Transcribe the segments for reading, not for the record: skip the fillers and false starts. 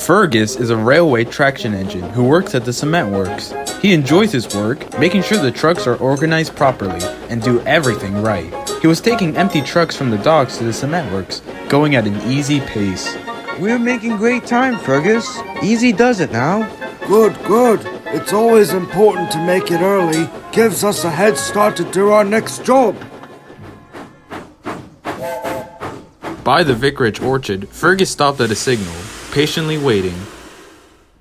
Fergus is a railway traction engine who works at the cement works. He enjoys his work, making sure the trucks are organized properly and do everything right. He was taking empty trucks from the docks to the cement works, going at an easy pace. We're making great time, Fergus. Easy does it now. Good, good. It's always important to make it early. Gives us a head start to do our next job. By the vicarage orchard, Fergus stopped at a signal, patiently waiting.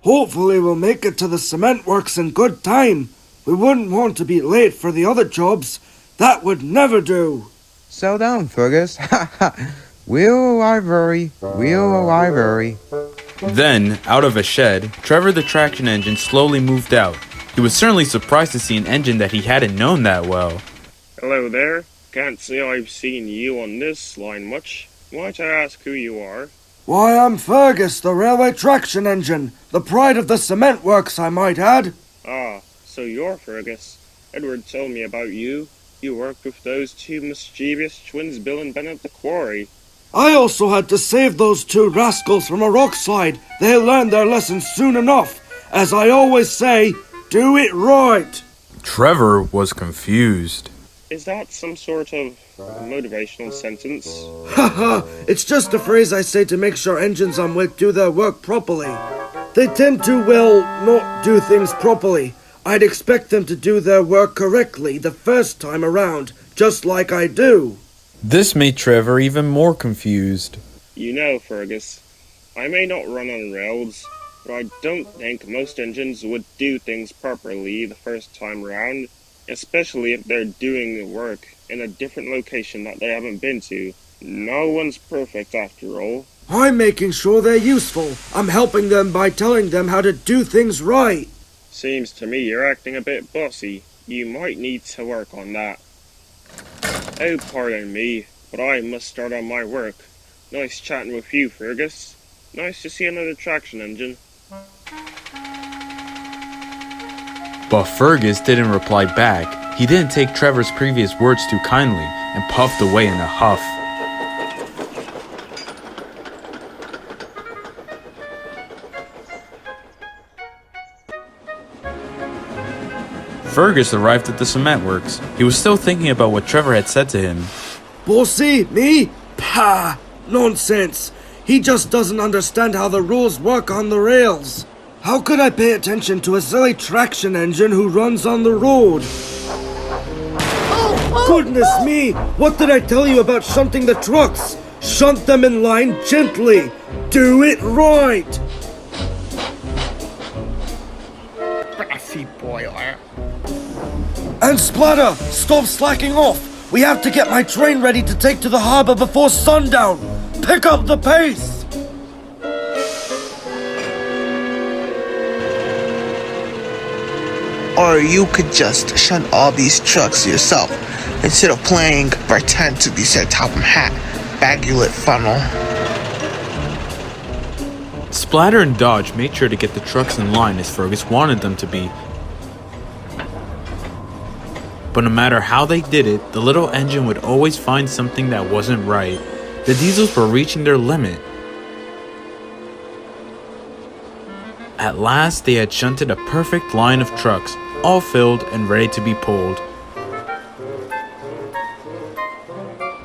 Hopefully we'll make it to the cement works in good time. We wouldn't want to be late for the other jobs. That would never do. Settle down, Fergus. We'll arrive early. We'll arrive early. Then, out of a shed, Trevor the traction engine slowly moved out. He was certainly surprised to see an engine that he hadn't known that well. Hello there. Can't say I've seen you on this line much. Might I ask who you are? Why, I'm Fergus, the railway traction engine. The pride of the cement works, I might add. Ah, so you're Fergus. Edward told me about you. You worked with those two mischievous twins, Bill and Ben, at the quarry. I also had to save those two rascals from a rock slide. They'll learn their lesson soon enough. As I always say, do it right. Trevor was confused. Is that some sort of motivational sentence? Haha, it's just a phrase I say to make sure engines I'm with do their work properly. They tend to, well, not do things properly. I'd expect them to do their work correctly the first time around, just like I do. This made Trevor even more confused. You know, Fergus, I may not run on rails, but I don't think most engines would do things properly the first time around, especially if they're doing the work in a different location that they haven't been to. No one's perfect after all. I'm making sure they're useful. I'm helping them by telling them how to do things right. Seems to me you're acting a bit bossy. You might need to work on that. Oh, pardon me, but I must start on my work. Nice chatting with you, Fergus. Nice to see another traction engine. But Fergus didn't reply back. He didn't take Trevor's previous words too kindly and puffed away in a huff. Fergus arrived at the cement works. He was still thinking about what Trevor had said to him. Bossy? Me? Pah! Nonsense! He just doesn't understand how the rules work on the rails. How could I pay attention to a silly traction engine who runs on the road? Goodness me! What did I tell you about shunting the trucks? Shunt them in line gently. Do it right! Brassy boiler. And Splatter, stop slacking off! We have to get my train ready to take to the harbor before sundown! Pick up the pace! Or you could just shunt all these trucks yourself, instead of playing pretend to be Sir Topham Hatt, Bagulet funnel. Splatter and Dodge made sure to get the trucks in line as Fergus wanted them to be. But no matter how they did it, the little engine would always find something that wasn't right. The diesels were reaching their limit. At last, they had shunted a perfect line of trucks, all filled and ready to be pulled.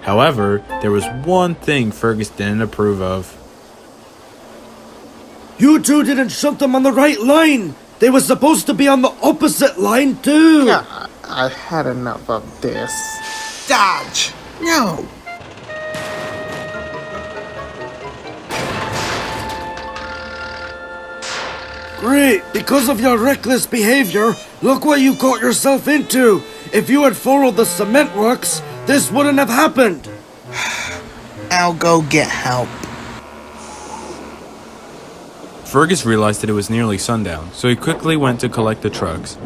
However, there was one thing Fergus didn't approve of. You two didn't shunt them on the right line! They were supposed to be on the opposite line too! Yeah, I had enough of this. Dodge! No! Great! Because of your reckless behavior, look what you got yourself into! If you had followed the cement works, this wouldn't have happened! I'll go get help. Fergus realized that it was nearly sundown, so he quickly went to collect the trucks.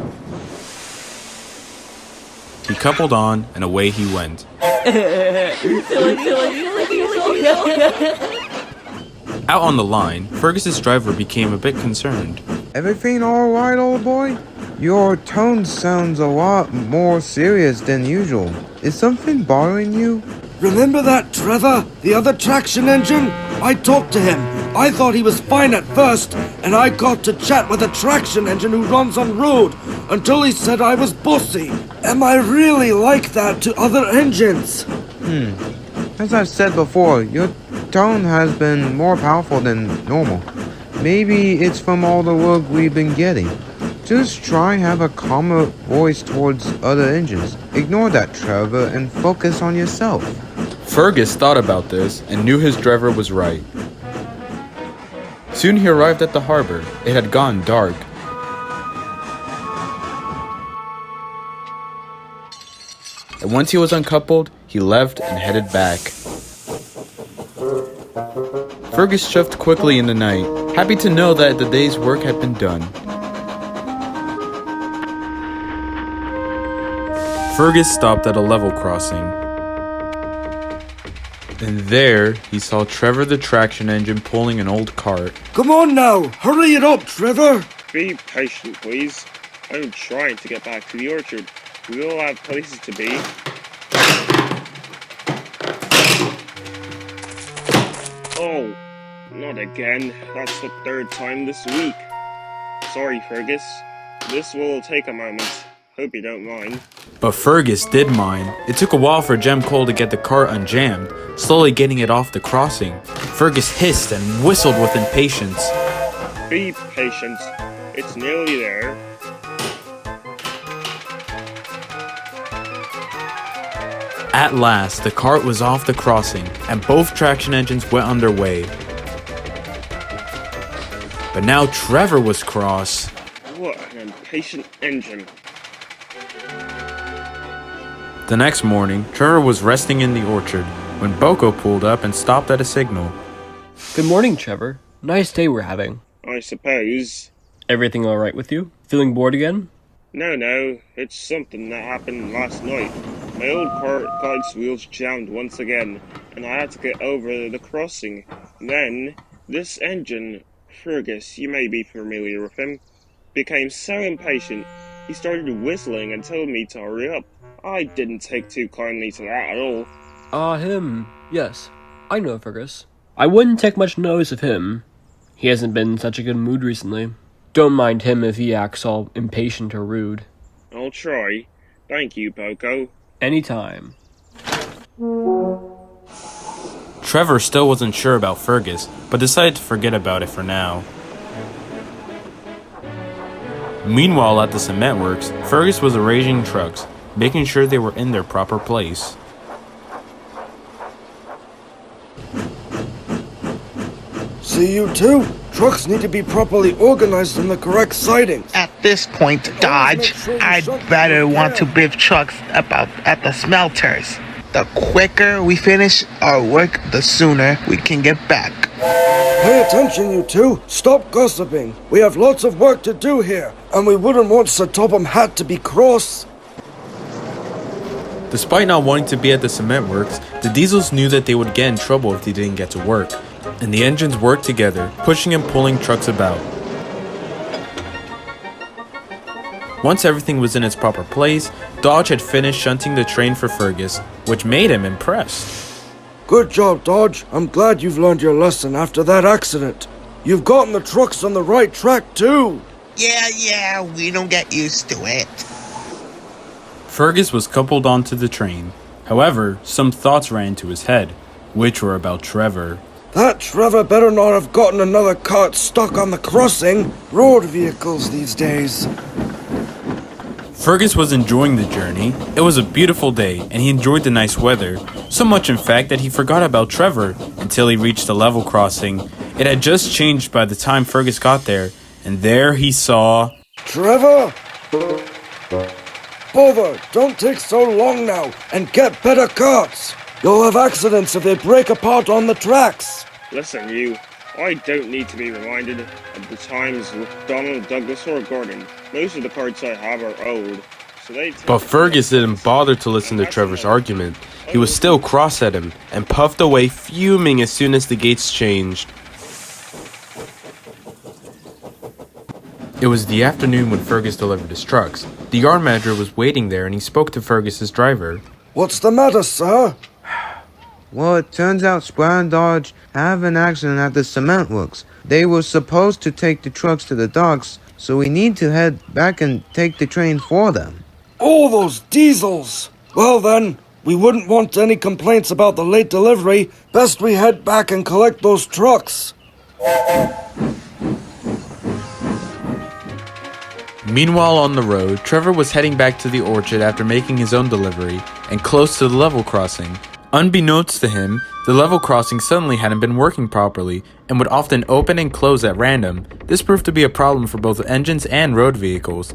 He coupled on, and away he went. Out on the line, Fergus's driver became a bit concerned. Everything alright, old boy? Your tone sounds a lot more serious than usual. Is something bothering you? Remember that, Trevor? The other traction engine? I talked to him. I thought he was fine at first, and I got to chat with a traction engine who runs on road until he said I was bossy. Am I really like that to other engines? As I've said before, your tone has been more powerful than normal. Maybe it's from all the work we've been getting. Just try have a calmer voice towards other engines. Ignore that, Trevor, and focus on yourself. Fergus thought about this and knew his driver was right. Soon he arrived at the harbor. It had gone dark. And once he was uncoupled, he left and headed back. Fergus shoved quickly in the night, happy to know that the day's work had been done. Fergus stopped at a level crossing. And there, he saw Trevor the traction engine pulling an old cart. Come on now, hurry it up, Trevor. Be patient, please. I'm trying to get back to the orchard. We all have places to be. Oh, not again. That's the third time this week. Sorry, Fergus. This will take a moment. Hope you don't mind. But Fergus did mind. It took a while for Jem Cole to get the cart unjammed, slowly getting it off the crossing. Fergus hissed and whistled with impatience. Be patient. It's nearly there. At last, the cart was off the crossing, and both traction engines went underway. But now Trevor was cross. What an impatient engine. The next morning, Trevor was resting in the orchard when Boko pulled up and stopped at a signal. Good morning, Trevor. Nice day we're having. I suppose. Everything alright with you? Feeling bored again? No, it's something that happened last night. My old cart got its wheels jammed once again, and I had to get over the crossing. Then, this engine, Fergus, you may be familiar with him, became so impatient, he started whistling and told me to hurry up. I didn't take too kindly to that at all. Him. Yes. I know Fergus. I wouldn't take much notice of him. He hasn't been in such a good mood recently. Don't mind him if he acts all impatient or rude. I'll try. Thank you, Boko. Anytime. Trevor still wasn't sure about Fergus, but decided to forget about it for now. Meanwhile, at the cement works, Fergus was arranging trucks, making sure they were in their proper place. See you too? Trucks need to be properly organized in the correct sidings. At this point, Dodge, I'd better want to brief trucks about at the smelters. The quicker we finish our work, the sooner we can get back. Pay attention, you two. Stop gossiping. We have lots of work to do here, and we wouldn't want Sir Topham Hatt to be cross. Despite not wanting to be at the cement works, the Diesels knew that they would get in trouble if they didn't get to work, and the engines worked together, pushing and pulling trucks about. Once everything was in its proper place, Dodge had finished shunting the train for Fergus, which made him impressed. Good job, Dodge. I'm glad you've learned your lesson after that accident. You've gotten the trucks on the right track, too. Yeah, we don't get used to it. Fergus was coupled onto the train. However, some thoughts ran into his head, which were about Trevor. That Trevor better not have gotten another cart stuck on the crossing. Road vehicles these days. Fergus was enjoying the journey. It was a beautiful day, and he enjoyed the nice weather. So much, in fact, that he forgot about Trevor until he reached the level crossing. It had just changed by the time Fergus got there, and there he saw... Trevor? Bother, don't take so long now, and get better carts. You'll have accidents if they break apart on the tracks. Listen, you. I don't need to be reminded of the times with Donald, Douglas, or Gordon. Most of the carts I have are old, so they... But Fergus didn't bother to listen to Trevor's argument. He was still cross at him, and puffed away fuming as soon as the gates changed. It was the afternoon when Fergus delivered his trucks. The yard manager was waiting there, and he spoke to Fergus's driver. What's the matter, sir? Well, it turns out Squire and Dodge have an accident at the cement works. They were supposed to take the trucks to the docks, so we need to head back and take the train for them. All those diesels! Well then, we wouldn't want any complaints about the late delivery. Best we head back and collect those trucks. Meanwhile, on the road, Trevor was heading back to the orchard after making his own delivery and close to the level crossing. Unbeknownst to him, the level crossing suddenly hadn't been working properly and would often open and close at random. This proved to be a problem for both engines and road vehicles.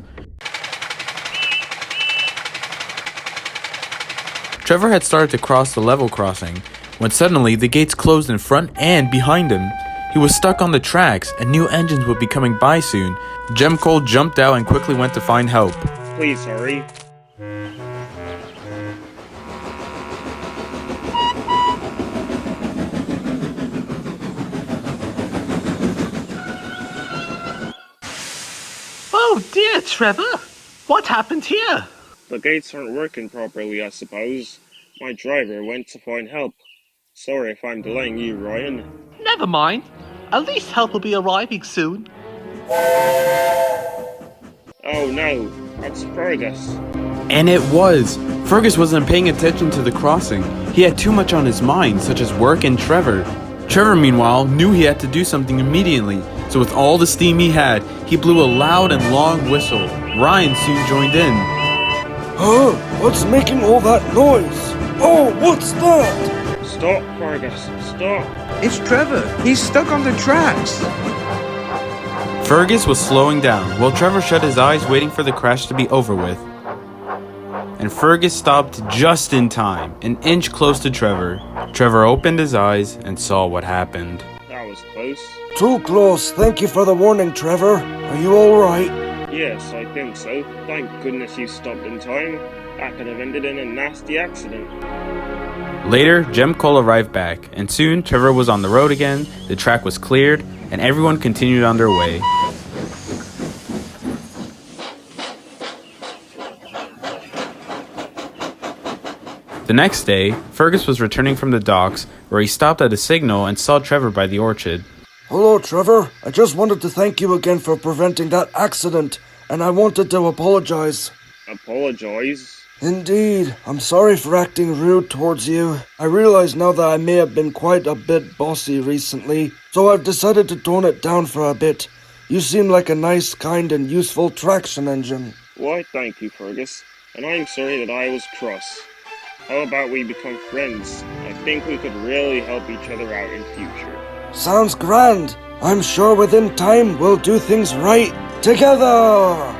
Trevor had started to cross the level crossing when suddenly the gates closed in front and behind him. He was stuck on the tracks and new engines would be coming by soon. Jem Cole jumped out and quickly went to find help. Please hurry. Oh dear, Trevor! What happened here? The gates aren't working properly, I suppose. My driver went to find help. Sorry if I'm delaying you, Ryan. Never mind. At least help will be arriving soon. Oh no, that's Fergus. And it was! Fergus wasn't paying attention to the crossing. He had too much on his mind, such as work and Trevor. Trevor, meanwhile, knew he had to do something immediately, so with all the steam he had, he blew a loud and long whistle. Ryan soon joined in. Huh? What's making all that noise? Oh, what's that? Stop, Fergus, stop. It's Trevor. He's stuck on the tracks. Fergus was slowing down, while Trevor shut his eyes waiting for the crash to be over with. And Fergus stopped just in time, an inch close to Trevor. Trevor opened his eyes and saw what happened. That was close. Too close. Thank you for the warning, Trevor. Are you alright? Yes, I think so. Thank goodness you stopped in time. That could have ended in a nasty accident. Later, Jem Cole arrived back, and soon Trevor was on the road again, the track was cleared, and everyone continued on their way. The next day, Fergus was returning from the docks, where he stopped at a signal and saw Trevor by the orchard. Hello, Trevor. I just wanted to thank you again for preventing that accident, and I wanted to apologize. Apologize? Indeed. I'm sorry for acting rude towards you. I realize now that I may have been quite a bit bossy recently, so I've decided to tone it down for a bit. You seem like a nice, kind, and useful traction engine. Why, thank you, Fergus. And I'm sorry that I was cross. How about we become friends? I think we could really help each other out in future. Sounds grand. I'm sure within time we'll do things right together.